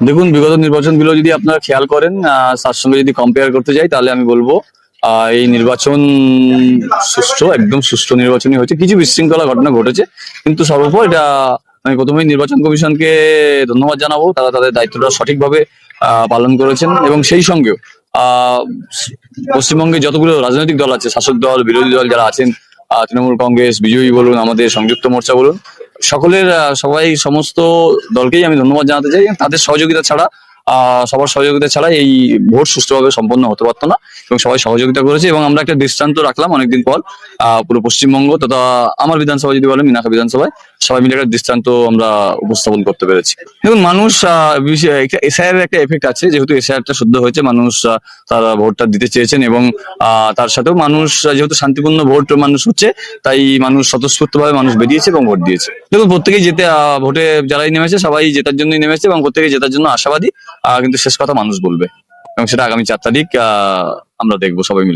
দেখুন, বিগত নির্বাচনগুলো যদি আপনারা খেয়াল করেন, তার সঙ্গে যদি কম্পেয়ার করতে যাই, তাহলে আমি বলবো এই নির্বাচন সুষ্ঠু, একদম সুষ্ঠু নির্বাচনই হয়েছে। কিছু বিশৃঙ্খলা ঘটনা ঘটেছে, কিন্তু সর্বোপরি এটা আমি প্রথমেই নির্বাচন কমিশনকে ধন্যবাদ জানাবো। তারা তাদের দায়িত্বটা সঠিকভাবে পালন করেছেন, এবং সেই সঙ্গেও আহ পশ্চিমবঙ্গে যতগুলো রাজনৈতিক দল আছে, শাসক দল, বিরোধী দল যারা আছেন, তৃণমূল কংগ্রেস, বিজেপি বলুন, আমাদের সংযুক্ত মোর্চা বলুন, সকলের সবাই সমস্ত দলকেই আমি ধন্যবাদ জানাতে চাই। তাদের সহযোগিতা ছাড়া, সবার সহযোগিতা ছাড়া এই ভোট সুষ্ঠুভাবে সম্পন্ন হতে পারতো না, এবং সবাই সহযোগিতা করেছে। এবং আমরা একটা দৃষ্টান্ত রাখলাম অনেকদিন পর, পুরো পশ্চিমবঙ্গ তথা আমার বিধানসভা যদি বলেন, মিনাখা বিধানসভায় সবাই মিলে একটা দৃষ্টান্ত আমরা উপস্থাপন করতে পেরেছি। দেখুন, মানুষ এসআইআর এর একটা এফেক্ট আছে, যেহেতু এসআইআরটা শুদ্ধ হয়েছে, মানুষ তারা ভোটটা দিতে চেয়েছেন, এবং তার সাথেও মানুষ যেহেতু শান্তিপূর্ণ ভোট মানুষ হচ্ছে, তাই মানুষ স্বতঃস্ফূর্ত ভাবে মানুষ বেরিয়েছে এবং ভোট দিয়েছে। দেখুন, প্রত্যেকেই যেতে ভোটে যারাই নেমেছে সবাই জেতার জন্যই নেমেছে, এবং প্রত্যেকেই জেতার জন্য আশাবাদী। কিন্তু শেষ কথা মানুষ বলবে, এবং সেটা আগামী 4 তারিখ আমরা দেখবো সবাই মিলে।